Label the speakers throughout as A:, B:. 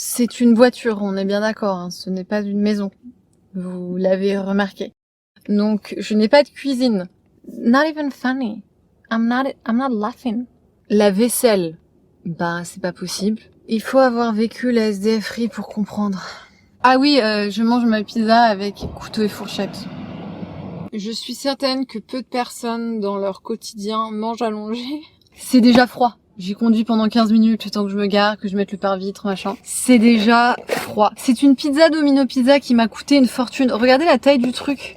A: C'est une voiture, on est bien d'accord, hein, ce n'est pas une maison. Vous l'avez remarqué. Donc, je n'ai pas de cuisine. Not even funny. I'm not laughing. La vaisselle. Bah, c'est pas possible. Il faut avoir vécu la SDFRI pour comprendre. Ah oui, je mange ma pizza avec couteau et fourchette. Je suis certaine que peu de personnes dans leur quotidien mangent allongé. C'est déjà froid. J'ai conduit pendant 15 minutes, le temps que je me gare, que je mette le pare-vitre, machin. C'est déjà froid. C'est une pizza Domino Pizza qui m'a coûté une fortune. Regardez la taille du truc.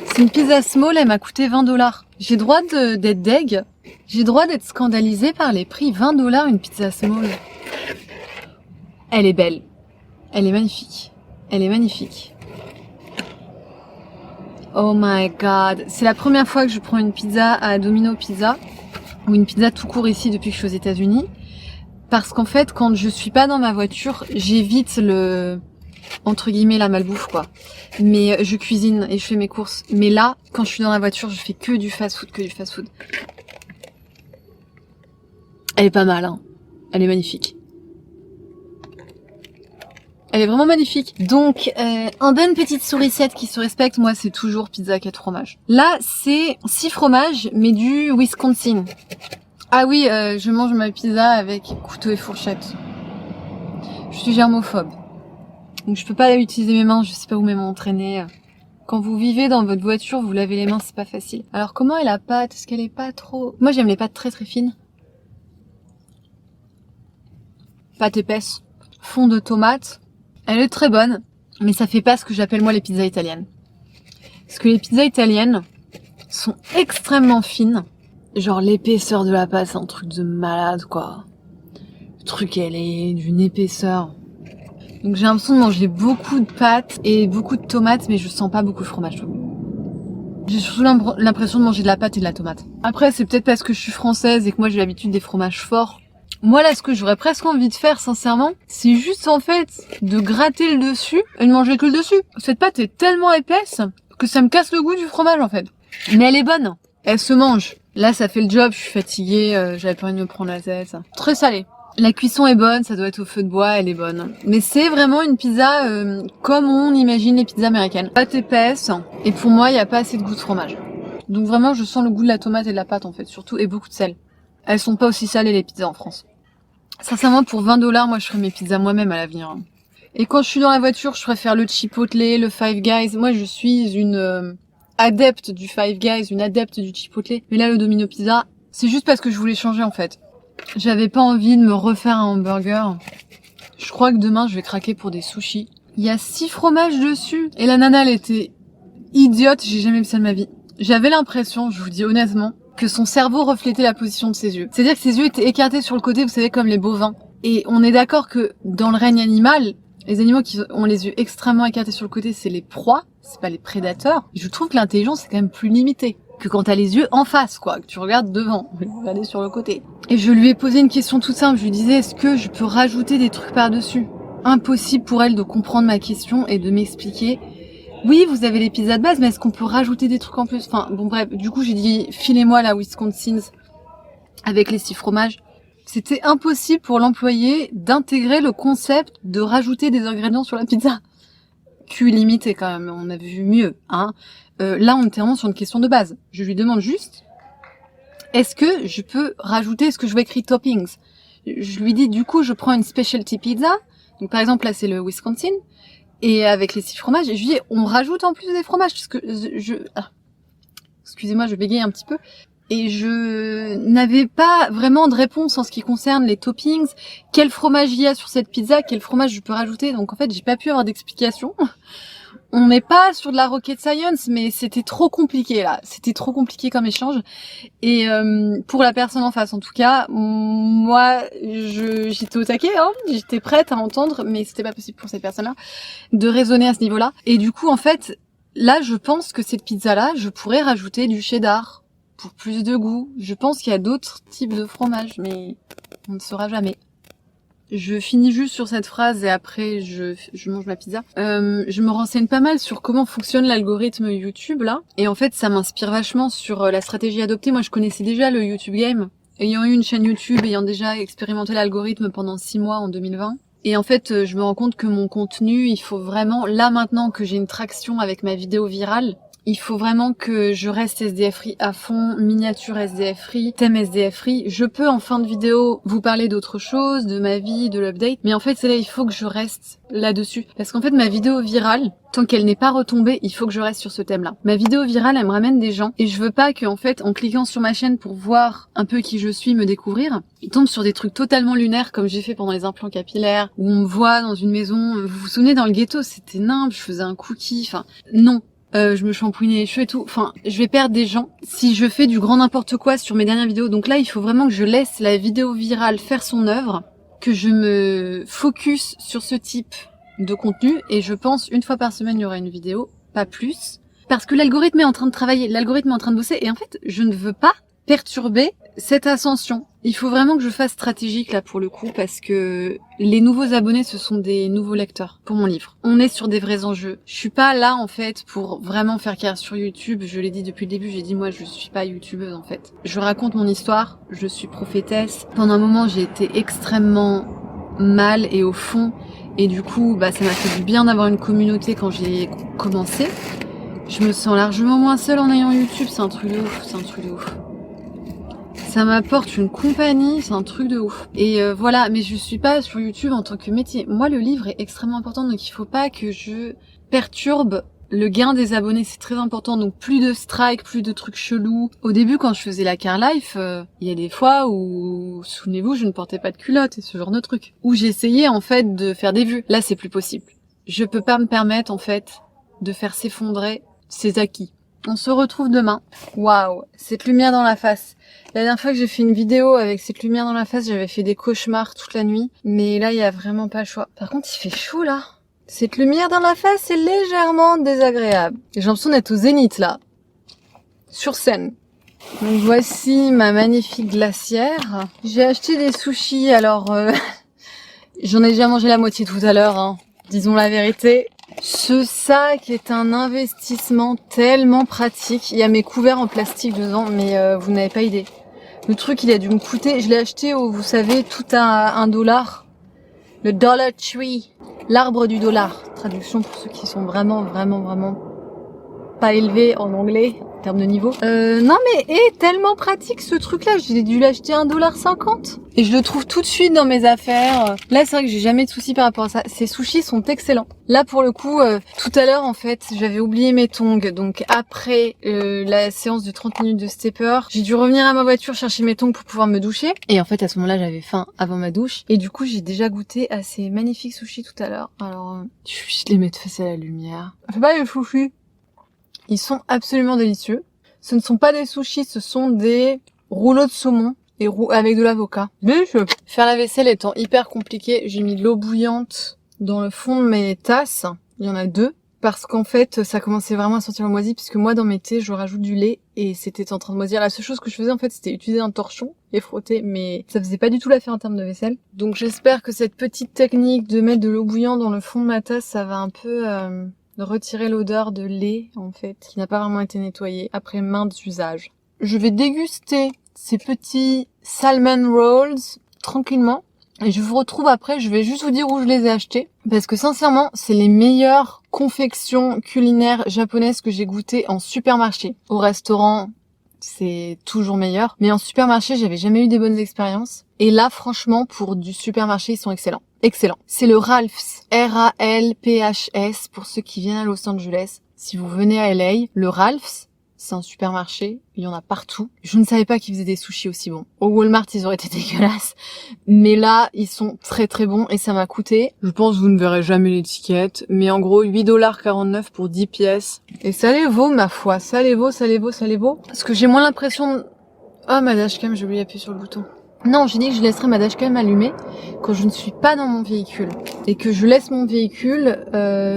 A: C'est une pizza small, elle m'a coûté 20$. J'ai droit d'être deg. J'ai droit d'être scandalisée par les prix. 20$ une pizza small. Elle est belle. Elle est magnifique. Elle est magnifique. Oh my god. C'est la première fois que je prends une pizza à Domino Pizza. Ou une pizza tout court ici depuis que je suis aux États-Unis. Parce qu'en fait, quand je suis pas dans ma voiture, j'évite entre guillemets, la malbouffe, quoi. Mais je cuisine et je fais mes courses. Mais là, quand je suis dans la voiture, je fais que du fast-food. Elle est pas mal, hein. Elle est magnifique. Elle est vraiment magnifique. Donc, en bonne petite souricette qui se respecte, moi, c'est toujours pizza 4 fromages. Là, c'est 6 fromages, mais du Wisconsin. Ah oui, je mange ma pizza avec couteau et fourchette. Je suis germophobe. Donc, je peux pas utiliser mes mains, je sais pas où mes mains ont traîné. Quand vous vivez dans votre voiture, vous lavez les mains, c'est pas facile. Alors, comment est la pâte? Est-ce qu'elle est pas trop... Moi, j'aime les pâtes très très fines. Pâte épaisse. Fond de tomate. Elle est très bonne, mais ça fait pas ce que j'appelle moi les pizzas italiennes. Parce que les pizzas italiennes sont extrêmement fines. Genre l'épaisseur de la pâte, c'est un truc de malade, quoi. Le truc, elle est d'une épaisseur. Donc j'ai l'impression de manger beaucoup de pâtes et beaucoup de tomates, mais je sens pas beaucoup de fromage. J'ai surtout l'impression de manger de la pâte et de la tomate. Après, c'est peut-être parce que je suis française et que moi j'ai l'habitude des fromages forts. Moi là, ce que j'aurais presque envie de faire, sincèrement, c'est juste en fait de gratter le dessus et de manger que le dessus. Cette pâte est tellement épaisse que ça me casse le goût du fromage en fait. Mais elle est bonne, elle se mange. Là, ça fait le job, je suis fatiguée, j'avais pas envie de me prendre la tête. Très salée. La cuisson est bonne, ça doit être au feu de bois, elle est bonne. Mais c'est vraiment une pizza comme on imagine les pizzas américaines. Pâte épaisse, et pour moi, il n'y a pas assez de goût de fromage. Donc vraiment, je sens le goût de la tomate et de la pâte en fait, surtout, et beaucoup de sel. Elles sont pas aussi salées les pizzas en France. Sincèrement, pour 20$, moi, je ferais mes pizzas moi-même à l'avenir. Et quand je suis dans la voiture, je préfère le Chipotle, le Five Guys. Moi, je suis une adepte du Five Guys, une adepte du Chipotle. Mais là, le Domino Pizza, c'est juste parce que je voulais changer, en fait. J'avais pas envie de me refaire un hamburger. Je crois que demain, je vais craquer pour des sushis. Il y a 6 fromages dessus. Et la nana, elle était idiote. J'ai jamais vu ça de ma vie. J'avais l'impression, je vous dis honnêtement, que son cerveau reflétait la position de ses yeux. C'est-à-dire que ses yeux étaient écartés sur le côté, vous savez, comme les bovins. Et on est d'accord que dans le règne animal, les animaux qui ont les yeux extrêmement écartés sur le côté, c'est les proies, c'est pas les prédateurs. Je trouve que l'intelligence est quand même plus limitée que quand t'as les yeux en face, quoi, que tu regardes devant, regarder sur le côté. Et je lui ai posé une question toute simple, je lui disais, est-ce que je peux rajouter des trucs par-dessus? Impossible pour elle de comprendre ma question et de m'expliquer. Oui, vous avez les pizzas de base, mais est-ce qu'on peut rajouter des trucs en plus? Enfin, bon bref, du coup j'ai dit, filez-moi la Wisconsin avec les 6 fromages. C'était impossible pour l'employé d'intégrer le concept de rajouter des ingrédients sur la pizza. Q limité quand même, on a vu mieux, hein. Là, on était vraiment sur une question de base. Je lui demande juste, est-ce que je peux rajouter, est-ce que je veux écrire toppings? Je lui dis, du coup, je prends une specialty pizza. Donc par exemple, là c'est le Wisconsin. Et avec les 6 fromages, et je lui dis, on rajoute en plus des fromages, parce que excusez-moi, je bégaye un petit peu. Et je n'avais pas vraiment de réponse en ce qui concerne les toppings. Quel fromage il y a sur cette pizza, quel fromage je peux rajouter. Donc en fait, j'ai pas pu avoir d'explication. On n'est pas sur de la rocket science, mais c'était trop compliqué là. C'était trop compliqué comme échange. Et pour la personne en face, en tout cas, moi, j'étais au taquet, hein, j'étais prête à entendre, mais c'était pas possible pour cette personne-là de raisonner à ce niveau-là. Et du coup, en fait, là, je pense que cette pizza-là, je pourrais rajouter du cheddar pour plus de goût. Je pense qu'il y a d'autres types de fromage, mais on ne saura jamais. Je finis juste sur cette phrase et après je mange ma pizza. Je me renseigne pas mal sur comment fonctionne l'algorithme YouTube là. Et en fait ça m'inspire vachement sur la stratégie adoptée. Moi je connaissais déjà le YouTube Game. Ayant eu une chaîne YouTube, ayant déjà expérimenté l'algorithme pendant 6 mois en 2020. Et en fait, je me rends compte que mon contenu, il faut vraiment, là maintenant que j'ai une traction avec ma vidéo virale, il faut vraiment que je reste SDF free à fond, miniature SDF free, thème SDF free. Je peux en fin de vidéo vous parler d'autre chose, de ma vie, de l'update, mais en fait c'est là, il faut que je reste là-dessus. Parce qu'en fait ma vidéo virale, tant qu'elle n'est pas retombée, il faut que je reste sur ce thème-là. Ma vidéo virale, elle me ramène des gens, et je veux pas que, en fait, en cliquant sur ma chaîne pour voir un peu qui je suis, me découvrir, ils tombent sur des trucs totalement lunaires, comme j'ai fait pendant les implants capillaires, où on me voit dans une maison. Vous vous souvenez, dans le ghetto, c'était nimble, je faisais un cookie, enfin, non. Je me shampouinais les cheveux et tout. Enfin, je vais perdre des gens si je fais du grand n'importe quoi sur mes dernières vidéos. Donc là, il faut vraiment que je laisse la vidéo virale faire son œuvre, que je me focus sur ce type de contenu. Et je pense, une fois par semaine, il y aura une vidéo, pas plus. Parce que l'algorithme est en train de travailler, l'algorithme est en train de bosser. Et en fait, je ne veux pas perturber cette ascension. Il faut vraiment que je fasse stratégique là pour le coup, parce que les nouveaux abonnés, ce sont des nouveaux lecteurs pour mon livre. On est sur des vrais enjeux. Je suis pas là en fait pour vraiment faire carrière sur YouTube. Je l'ai dit depuis le début, j'ai dit moi je suis pas youtubeuse en fait. Je raconte mon histoire, je suis prophétesse. Pendant un moment j'ai été extrêmement mal et au fond, et du coup bah ça m'a fait du bien d'avoir une communauté quand j'ai commencé. Je me sens largement moins seule en ayant YouTube, c'est un truc de ouf, c'est un truc de ouf. Ça m'apporte une compagnie, c'est un truc de ouf. Et voilà, mais je suis pas sur YouTube en tant que métier. Moi, le livre est extrêmement important, donc il faut pas que je perturbe le gain des abonnés, c'est très important. Donc plus de strikes, plus de trucs chelous. Au début, quand je faisais la car life, il y a des fois où, souvenez-vous, je ne portais pas de culotte et ce genre de trucs. Où j'essayais en fait de faire des vues. Là, c'est plus possible. Je peux pas me permettre en fait de faire s'effondrer ces acquis. On se retrouve demain. Waouh, cette lumière dans la face. La dernière fois que j'ai fait une vidéo avec cette lumière dans la face, j'avais fait des cauchemars toute la nuit. Mais là, il y a vraiment pas le choix. Par contre, il fait chaud là. Cette lumière dans la face est légèrement désagréable. J'ai l'impression d'être au zénith là. Sur scène. Donc voici ma magnifique glacière. J'ai acheté des sushis, alors j'en ai déjà mangé la moitié tout à l'heure, hein. Disons la vérité. Ce sac est un investissement tellement pratique. Il y a mes couverts en plastique dedans, mais vous n'avez pas idée. Le truc, il a dû me coûter... Je l'ai acheté au, vous savez, tout à $1. Le Dollar Tree. L'arbre du dollar. Traduction pour ceux qui sont vraiment pas élevés en anglais, en termes de niveau. Non mais, tellement pratique ce truc-là. J'ai dû l'acheter $1,50. Et je le trouve tout de suite dans mes affaires. Là, c'est vrai que j'ai jamais de soucis par rapport à ça. Ces sushis sont excellents. Là, pour le coup, tout à l'heure, en fait, j'avais oublié mes tongs. Donc, après la séance de 30 minutes de stepper, j'ai dû revenir à ma voiture chercher mes tongs pour pouvoir me doucher. Et en fait, à ce moment-là, j'avais faim avant ma douche. Et du coup, j'ai déjà goûté à ces magnifiques sushis tout à l'heure. Alors, je les mettre face à la lumière. C'est pas les sushis. Ils sont absolument délicieux. Ce ne sont pas des sushis, ce sont des rouleaux de saumon et avec de l'avocat. Délicieux. Faire la vaisselle étant hyper compliqué, j'ai mis de l'eau bouillante dans le fond de mes tasses. Il y en a 2. Parce qu'en fait, ça commençait vraiment à sentir le moisi, puisque moi, dans mes thés, je rajoute du lait et c'était en train de moisir. La seule chose que je faisais, en fait, c'était utiliser un torchon et frotter, mais ça faisait pas du tout l'affaire en termes de vaisselle. Donc j'espère que cette petite technique de mettre de l'eau bouillante dans le fond de ma tasse, ça va un peu... de retirer l'odeur de lait, en fait, qui n'a pas vraiment été nettoyé après maintes usages. Je vais déguster ces petits salmon rolls tranquillement. Et je vous retrouve après, je vais juste vous dire où je les ai achetés. Parce que sincèrement, c'est les meilleures confections culinaires japonaises que j'ai goûtées en supermarché. Au restaurant, c'est toujours meilleur. Mais en supermarché, j'avais jamais eu des bonnes expériences. Et là, franchement, pour du supermarché, ils sont excellents. Excellent. C'est le Ralph's. R-A-L-P-H-S pour ceux qui viennent à Los Angeles. Si vous venez à LA, le Ralph's, c'est un supermarché. Il y en a partout. Je ne savais pas qu'ils faisaient des sushis aussi bons. Au Walmart, ils auraient été dégueulasses. Mais là, ils sont très très bons et ça m'a coûté, je pense que vous ne verrez jamais l'étiquette, mais en gros, $8,49 pour 10 pièces. Et ça les vaut, ma foi. Ça les vaut, ça les vaut, ça les vaut. Parce que j'ai moins l'impression de... Oh, ma dashcam, j'ai oublié d'appuyer sur le bouton. Non, j'ai dit que je laisserai ma dashcam allumée quand je ne suis pas dans mon véhicule. Et que je laisse mon véhicule,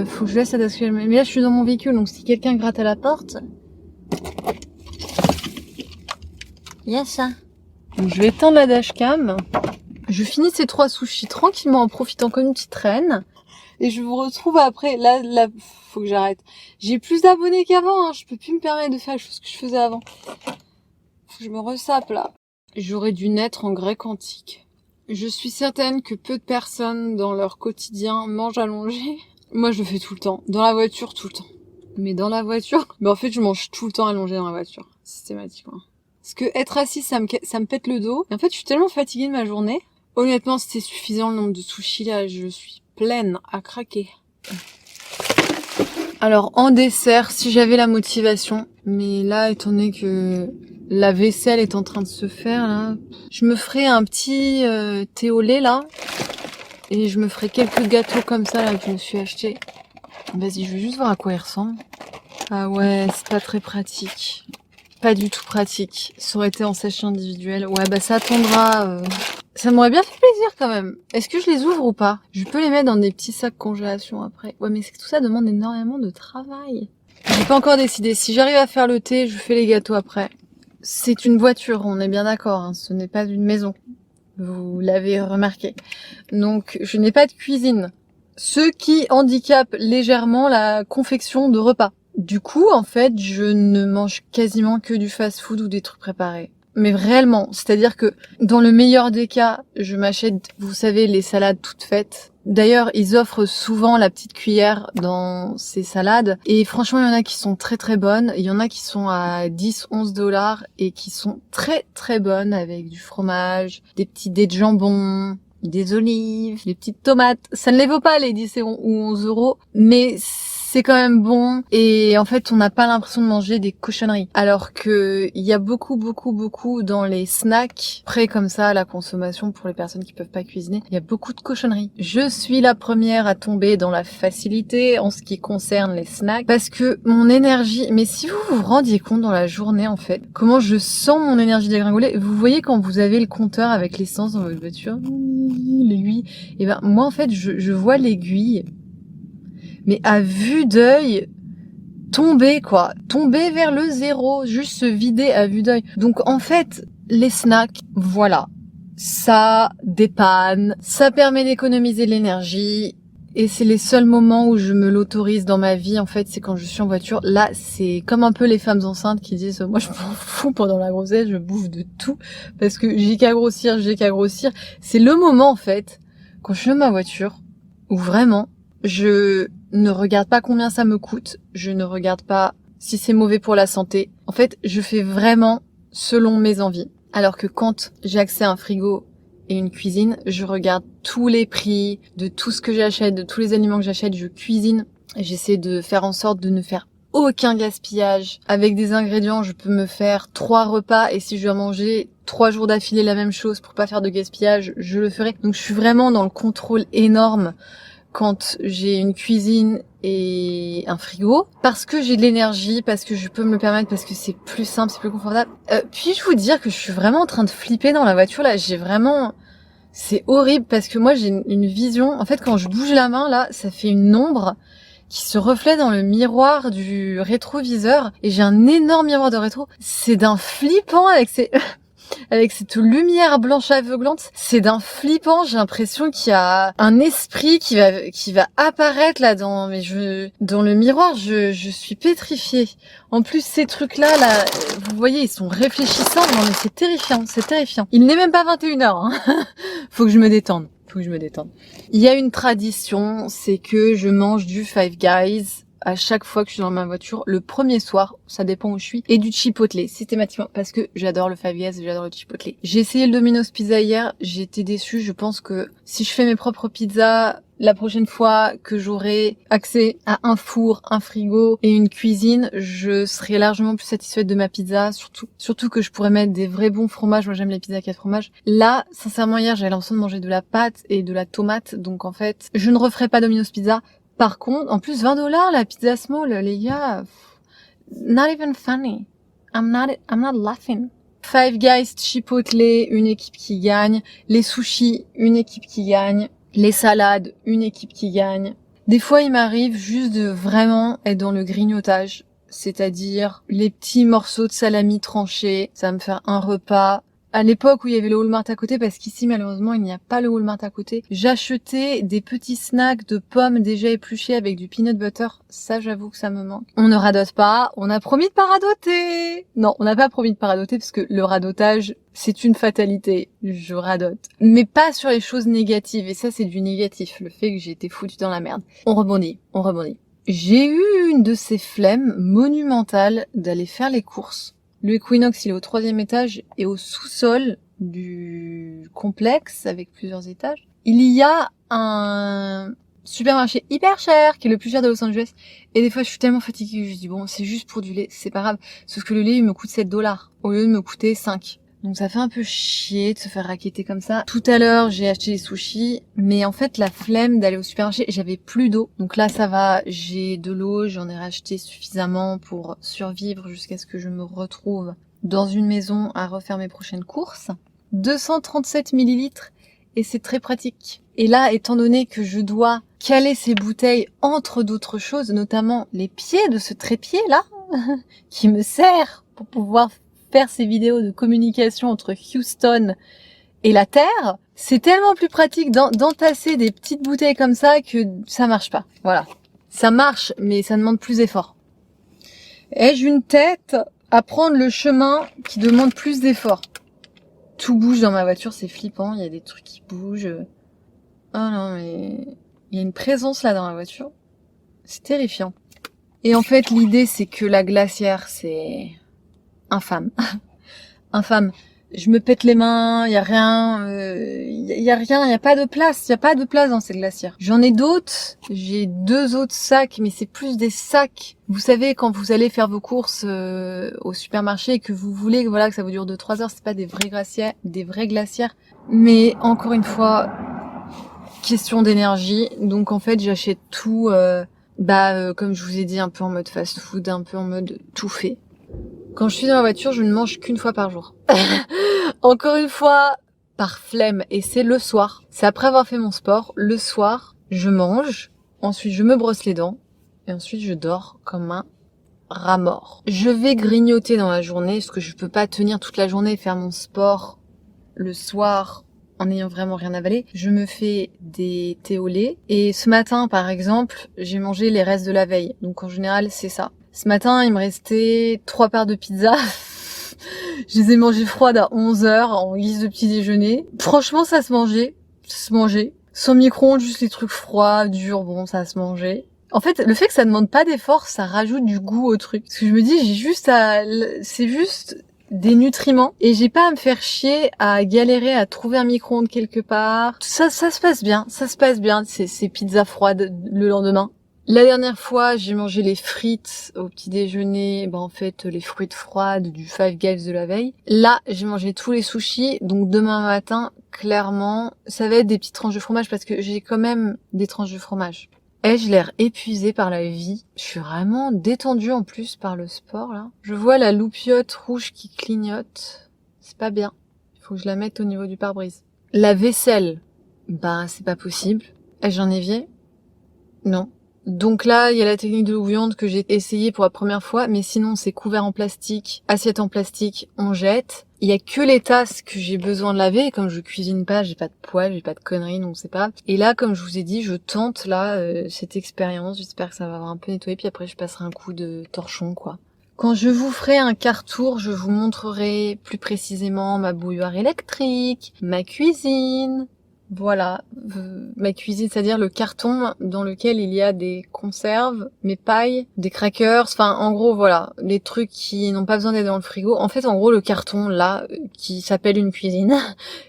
A: faut que je laisse la dashcam allumée. Mais là, je suis dans mon véhicule, donc si quelqu'un gratte à la porte... Il y a ça. Donc je vais éteindre la dashcam. Je finis ces 3 sushis tranquillement en profitant comme une petite reine. Et je vous retrouve après. Là, faut que j'arrête. J'ai plus d'abonnés qu'avant, hein. Je peux plus me permettre de faire les choses que je faisais avant. Faut que je me ressape, là. J'aurais dû naître en grec antique. Je suis certaine que peu de personnes dans leur quotidien mangent allongé. Moi, je le fais tout le temps. Dans la voiture, tout le temps. Mais dans la voiture, en fait, je mange tout le temps allongé dans la voiture. Systématiquement. Parce que être assis, ça me pète le dos. Et en fait, je suis tellement fatiguée de ma journée. Honnêtement, c'était suffisant le nombre de sushis là. Je suis pleine à craquer. Alors, en dessert, si j'avais la motivation. Mais là, étant donné que la vaisselle est en train de se faire, là, je me ferais un petit thé au lait, là. Et je me ferais quelques gâteaux comme ça, là, que je me suis acheté. Vas-y, je vais juste voir à quoi ils ressemblent. Ah ouais, c'est pas très pratique. Pas du tout pratique. Ça aurait été en sachet individuel. Ouais, bah ça attendra. Ça m'aurait bien fait plaisir quand même. Est-ce que je les ouvre ou pas? Je peux les mettre dans des petits sacs congélation après. Ouais, mais tout ça demande énormément de travail. J'ai pas encore décidé. Si j'arrive à faire le thé, je fais les gâteaux après. C'est une voiture, on est bien d'accord. Hein. Ce n'est pas une maison. Vous l'avez remarqué. Donc, je n'ai pas de cuisine. Ce qui handicape légèrement la confection de repas. Du coup, en fait, je ne mange quasiment que du fast-food ou des trucs préparés. Mais réellement, c'est-à-dire que dans le meilleur des cas, je m'achète, vous savez, les salades toutes faites. D'ailleurs, ils offrent souvent la petite cuillère dans ces salades. Et franchement, il y en a qui sont très très bonnes. Il y en a qui sont à 10, 11 dollars et qui sont très très bonnes avec du fromage, des petits dés de jambon, des olives, des petites tomates. Ça ne les vaut pas les 10 ou 11 euros, mais c'est quand même bon. Et en fait, on n'a pas l'impression de manger des cochonneries. Alors que il y a beaucoup dans les snacks prêts comme ça à la consommation pour les personnes qui peuvent pas cuisiner. Il y a beaucoup de cochonneries. Je suis la première à tomber dans la facilité en ce qui concerne les snacks parce que mon énergie, mais si vous vous rendiez compte dans la journée en fait, comment je sens mon énergie dégringoler, vous voyez quand vous avez le compteur avec l'essence dans votre voiture, l'aiguille, et ben moi en fait je vois l'aiguille mais à vue d'œil, tomber vers le zéro, juste se vider à vue d'œil. Donc en fait, les snacks, voilà, ça dépanne, ça permet d'économiser de l'énergie, et c'est les seuls moments où je me l'autorise dans ma vie, en fait, c'est quand je suis en voiture. Là, c'est comme un peu les femmes enceintes qui disent, moi je m'en fous pendant la grossesse, je bouffe de tout, parce que j'ai qu'à grossir. C'est le moment, en fait, quand je suis dans ma voiture, où vraiment, je ne regarde pas combien ça me coûte, je ne regarde pas si c'est mauvais pour la santé. En fait, je fais vraiment selon mes envies. Alors que quand j'ai accès à un frigo et une cuisine, je regarde tous les prix de tout ce que j'achète, de tous les aliments que j'achète, je cuisine. J'essaie de faire en sorte de ne faire aucun gaspillage. Avec des ingrédients, je peux me faire 3 repas et si je dois manger 3 jours d'affilée la même chose pour pas faire de gaspillage, je le ferai. Donc je suis vraiment dans le contrôle énorme quand j'ai une cuisine et un frigo, parce que j'ai de l'énergie, parce que je peux me le permettre, parce que c'est plus simple, c'est plus confortable. Puis-je vous dire que je suis vraiment en train de flipper dans la voiture, là, c'est horrible, parce que moi, j'ai une vision, en fait, quand je bouge la main, là, ça fait une ombre qui se reflète dans le miroir du rétroviseur, et j'ai un énorme miroir de rétro. C'est d'un flippant avec cette lumière blanche aveuglante, c'est d'un flippant. J'ai l'impression qu'il y a un esprit qui va apparaître là dans le miroir. Je suis pétrifiée. En plus, ces trucs-là, vous voyez, ils sont réfléchissants. Non, mais c'est terrifiant. Il n'est même pas 21h, hein. Faut que je me détende. Il y a une tradition, c'est que je mange du Five Guys à chaque fois que je suis dans ma voiture, le premier soir, ça dépend où je suis, et du Chipotle, systématiquement, parce que j'adore le Five Guys, j'adore le Chipotle. J'ai essayé le Domino's Pizza hier, j'ai été déçue, je pense que si je fais mes propres pizzas, la prochaine fois que j'aurai accès à un four, un frigo et une cuisine, je serai largement plus satisfaite de ma pizza, surtout que je pourrais mettre des vrais bons fromages, moi j'aime les pizzas à 4 fromages. Là, sincèrement, hier, j'avais l'impression de manger de la pâte et de la tomate, donc en fait, je ne referai pas Domino's Pizza. Par contre, en plus, $20 la pizza small, les gars, not even funny. I'm not laughing. Five Guys, Chipotle, une équipe qui gagne. Les sushis, une équipe qui gagne. Les salades, une équipe qui gagne. Des fois, il m'arrive juste de vraiment être dans le grignotage. C'est-à-dire les petits morceaux de salami tranchés. Ça va me faire un repas à l'époque où il y avait le Walmart à côté, parce qu'ici malheureusement il n'y a pas le Walmart à côté, j'achetais des petits snacks de pommes déjà épluchées avec du peanut butter. Ça, j'avoue que ça me manque. On ne radote pas, on a promis de pas radoter. Non, on n'a pas promis de pas radoter parce que le radotage, c'est une fatalité. Je radote. Mais pas sur les choses négatives, et ça c'est du négatif, le fait que j'ai été foutue dans la merde. On rebondit. J'ai eu une de ces flemmes monumentales d'aller faire les courses. Le Equinox, il est au 3e étage et au sous-sol du complexe avec plusieurs étages. Il y a un supermarché hyper cher qui est le plus cher de Los Angeles. Et des fois, je suis tellement fatiguée que je dis bon, c'est juste pour du lait, c'est pas grave. Sauf que le lait, il me coûte 7 $ au lieu de me coûter 5. Donc ça fait un peu chier de se faire racketter comme ça. Tout à l'heure, j'ai acheté des sushis, mais en fait, la flemme d'aller au supermarché, j'avais plus d'eau. Donc là, ça va, j'ai de l'eau, j'en ai racheté suffisamment pour survivre jusqu'à ce que je me retrouve dans une maison à refaire mes prochaines courses. 237 millilitres et c'est très pratique. Et là, étant donné que je dois caler ces bouteilles entre d'autres choses, notamment les pieds de ce trépied là, qui me sert pour pouvoir faire ces vidéos de communication entre Houston et la Terre, c'est tellement plus pratique d'entasser des petites bouteilles comme ça que ça marche pas. Voilà. Ça marche, mais ça demande plus d'efforts. Ai-je une tête à prendre le chemin qui demande plus d'efforts? Tout bouge dans ma voiture, c'est flippant, il y a des trucs qui bougent. Oh non, mais il y a une présence là dans ma voiture. C'est terrifiant. Et en fait, l'idée, c'est que la glacière, c'est infâme. Infâme. Je me pète les mains, il y a rien, il y a pas de place, dans cette glacière. J'en ai d'autres, j'ai 2 autres sacs, mais c'est plus des sacs. Vous savez, quand vous allez faire vos courses au supermarché et que vous voulez que ça vous dure 2-3 heures, c'est pas des vraies glacières. Mais encore une fois, question d'énergie. Donc en fait, j'achète tout, comme je vous ai dit, un peu en mode fast-food, un peu en mode tout fait. Quand je suis dans la voiture, je ne mange qu'une fois par jour. Encore une fois, par flemme. Et c'est le soir. C'est après avoir fait mon sport. Le soir, je mange. Ensuite, je me brosse les dents. Et ensuite, je dors comme un rat mort. Je vais grignoter dans la journée, parce que je peux pas tenir toute la journée et faire mon sport le soir en n'ayant vraiment rien avalé. Je me fais des thés au lait. Et ce matin, par exemple, j'ai mangé les restes de la veille. Donc en général, c'est ça. Ce matin, il me restait 3 parts de pizza. Je les ai mangées froides à 11h en guise de petit déjeuner. Franchement, ça se mangeait. Sans micro-ondes, juste les trucs froids, durs, bon, ça se mangeait. En fait, le fait que ça demande pas d'effort, ça rajoute du goût au truc. Parce que je me dis, c'est juste des nutriments et j'ai pas à me faire chier à galérer à trouver un micro-ondes quelque part. Ça se passe bien, ces pizzas froides le lendemain. La dernière fois, j'ai mangé les frites au petit déjeuner, en fait, les frites froides du Five Guys de la veille. Là, j'ai mangé tous les sushis, donc demain matin, clairement, ça va être des petites tranches de fromage parce que j'ai quand même des tranches de fromage. Ai-je l'air épuisée par la vie? Je suis vraiment détendue en plus par le sport, là. Je vois la loupiote rouge qui clignote. C'est pas bien. Il faut que je la mette au niveau du pare-brise. La vaisselle, c'est pas possible. Ai-je un évier? Non. Donc là, il y a la technique de l'eau bouillante que j'ai essayé pour la première fois, mais sinon c'est couvert en plastique, assiette en plastique, on jette. Il y a que les tasses que j'ai besoin de laver, et comme je cuisine pas, j'ai pas de poêle, j'ai pas de conneries, donc c'est pas grave. Et là, comme je vous ai dit, je tente là cette expérience, j'espère que ça va avoir un peu nettoyé, puis après je passerai un coup de torchon, quoi. Quand je vous ferai un quart tour, je vous montrerai plus précisément ma bouilloire électrique, ma cuisine. Voilà, ma cuisine, c'est-à-dire le carton dans lequel il y a des conserves, mes pailles, des crackers, en gros voilà, les trucs qui n'ont pas besoin d'être dans le frigo. En fait, en gros, le carton là, qui s'appelle une cuisine,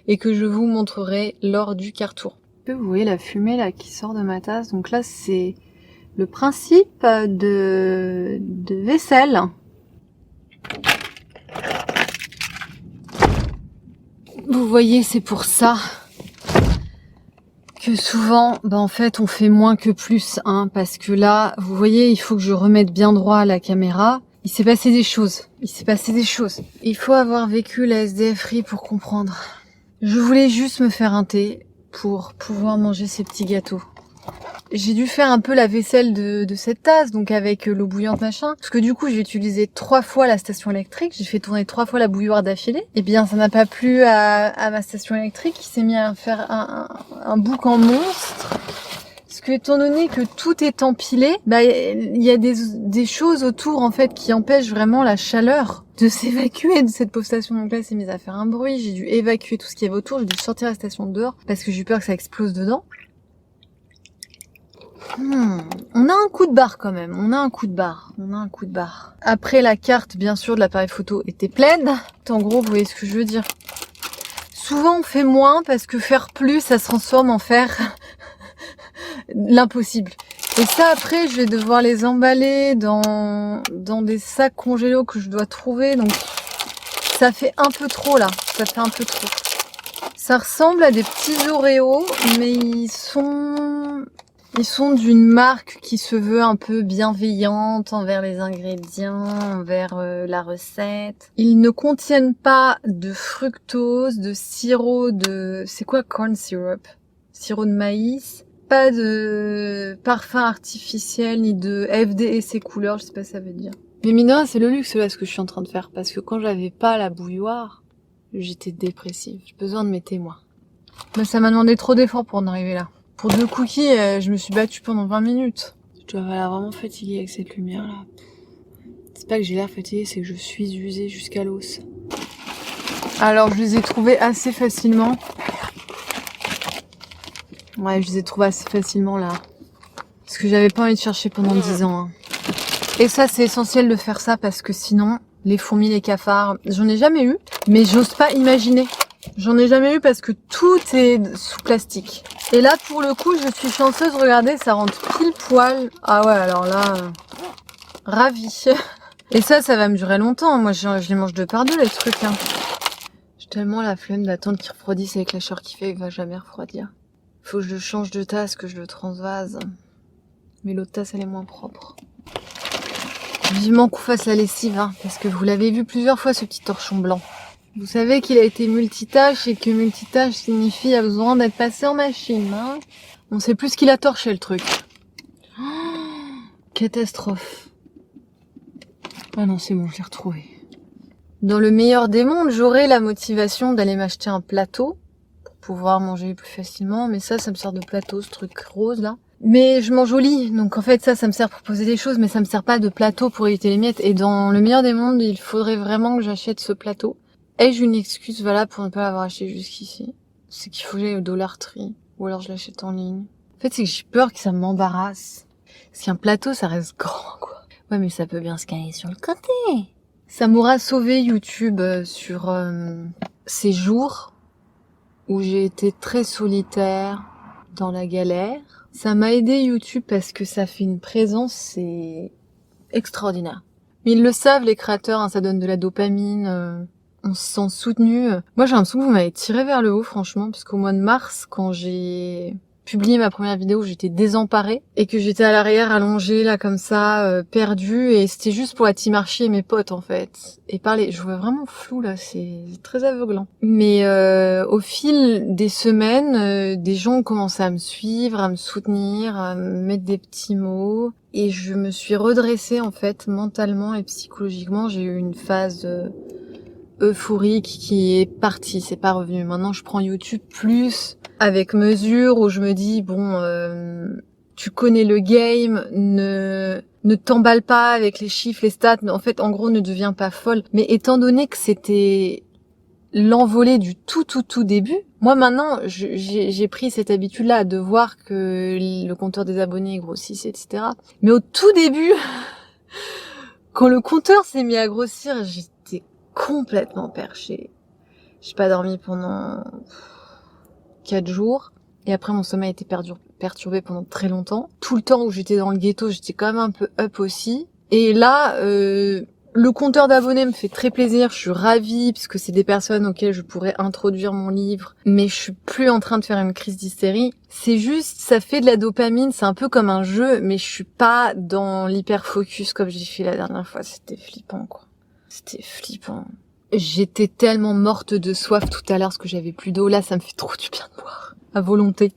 A: et que je vous montrerai lors du quart tour. Vous voyez la fumée là qui sort de ma tasse, donc là c'est le principe de vaisselle. Vous voyez, c'est pour ça que souvent, en fait, on fait moins que plus, parce que là, vous voyez, il faut que je remette bien droit à la caméra. Il s'est passé des choses. Il faut avoir vécu la SDFerie pour comprendre. Je voulais juste me faire un thé pour pouvoir manger ces petits gâteaux. J'ai dû faire un peu la vaisselle de cette tasse, donc avec l'eau bouillante machin. Parce que du coup, j'ai utilisé 3 fois la station électrique. J'ai fait tourner 3 fois la bouilloire d'affilée. Et bien, ça n'a pas plu à ma station électrique qui s'est mis à faire un boucan monstre. Parce que étant donné que tout est empilé, bah il y a des choses autour en fait qui empêchent vraiment la chaleur de s'évacuer de cette pauvre station. Donc là, c'est mis à faire un bruit. J'ai dû évacuer tout ce qu'il y avait autour. J'ai dû sortir la station dehors parce que j'ai eu peur que ça explose dedans. On a un coup de barre quand même, on a un coup de barre. Après, la carte, bien sûr, de l'appareil photo était pleine. En gros, vous voyez ce que je veux dire. Souvent, on fait moins parce que faire plus, ça se transforme en faire l'impossible. Et ça, après, je vais devoir les emballer dans des sacs congélos que je dois trouver. Donc, ça fait un peu trop, là. Ça fait un peu trop. Ça ressemble à des petits Oreos, mais ils sont d'une marque qui se veut un peu bienveillante envers les ingrédients, envers la recette. Ils ne contiennent pas de fructose, de sirop de... C'est quoi corn syrup? Sirop de maïs. Pas de parfum artificiel, ni de FDC couleur, je sais pas ce que ça veut dire. Mais mine de rien, c'est le luxe là ce que je suis en train de faire. Parce que quand j'avais pas la bouilloire, j'étais dépressive. J'ai besoin de mes témoins. Mais ça m'a demandé trop d'efforts pour en arriver là. Pour 2 cookies, je me suis battue pendant 20 minutes. Je dois avoir l'air vraiment fatiguée avec cette lumière là. C'est pas que j'ai l'air fatiguée, c'est que je suis usée jusqu'à l'os. Alors je les ai trouvés assez facilement. Ouais, je les ai trouvés assez facilement là. Parce que j'avais pas envie de chercher pendant 10 ans. Hein. Et ça, c'est essentiel de faire ça parce que sinon, les fourmis, les cafards, j'en ai jamais eu. Mais j'ose pas imaginer. J'en ai jamais eu parce que tout est sous plastique. Et là, pour le coup, je suis chanceuse. Regardez, ça rentre pile poil. Ah ouais, alors là, ravie. Et ça va me durer longtemps. Moi, je les mange 2 par 2, les trucs. Hein. J'ai tellement la flemme d'attendre qu'ils refroidissent avec la chaleur qu'il fait. Il va jamais refroidir. Faut que je le change de tasse, que je le transvase. Mais l'autre tasse, elle est moins propre. Vivement qu'on fasse la lessive, hein, parce que vous l'avez vu plusieurs fois, ce petit torchon blanc. Vous savez qu'il a été multitâche et que multitâche signifie a besoin d'être passé en machine. Hein. On sait plus ce qu'il a torché, le truc. Oh, catastrophe. Ah non, c'est bon, je l'ai retrouvé. Dans le meilleur des mondes, j'aurais la motivation d'aller m'acheter un plateau pour pouvoir manger plus facilement. Mais ça me sert de plateau, ce truc rose là. Mais je mange au lit, donc en fait ça me sert pour poser des choses, mais ça me sert pas de plateau pour éviter les miettes. Et dans le meilleur des mondes, il faudrait vraiment que j'achète ce plateau. Ai-je une excuse, voilà, pour ne pas l'avoir acheté jusqu'ici? C'est qu'il faut que j'aille au Dollar Tree, ou alors je l'achète en ligne. En fait, c'est que j'ai peur que ça m'embarrasse. Parce qu'un plateau, ça reste grand, quoi. Ouais, mais ça peut bien se caler sur le côté. Ça m'aura sauvé YouTube sur ces jours où j'ai été très solitaire, dans la galère. Ça m'a aidé YouTube parce que ça fait une présence, c'est extraordinaire. Mais ils le savent, les créateurs, hein, ça donne de la dopamine, on se sent soutenu. Moi, j'ai l'impression que vous m'avez tiré vers le haut, franchement, parce qu'au mois de mars, quand j'ai publié ma première vidéo, j'étais désemparée et que j'étais à l'arrière allongée là comme ça, perdue, et c'était juste pour la team Archie et mes potes en fait. Et parler, je vois vraiment flou là, c'est très aveuglant. Mais au fil des semaines, des gens ont commencé à me suivre, à me soutenir, à me mettre des petits mots, et je me suis redressée en fait mentalement et psychologiquement. J'ai eu une phase euphorique qui est partie, c'est pas revenu. Maintenant, je prends YouTube plus avec mesure, où je me dis bon, tu connais le game, ne t'emballe pas avec les chiffres, les stats. En fait, en gros, ne deviens pas folle. Mais étant donné que c'était l'envolée du tout début, moi maintenant, j'ai pris cette habitude-là de voir que le compteur des abonnés grossissait, etc. Mais au tout début, quand le compteur s'est mis à grossir, j'étais complètement perchée. J'ai pas dormi pendant 4 jours. Et après, mon sommeil était perturbé pendant très longtemps. Tout le temps où j'étais dans le ghetto, j'étais quand même un peu up aussi. Et là, le compteur d'abonnés me fait très plaisir. Je suis ravie parce que c'est des personnes auxquelles je pourrais introduire mon livre. Mais je suis plus en train de faire une crise d'hystérie. C'est juste, ça fait de la dopamine. C'est un peu comme un jeu, mais je suis pas dans l'hyper focus comme j'ai fait la dernière fois. C'était flippant, quoi. C'était flippant. J'étais tellement morte de soif tout à l'heure parce que j'avais plus d'eau. Là, ça me fait trop du bien de boire. À volonté.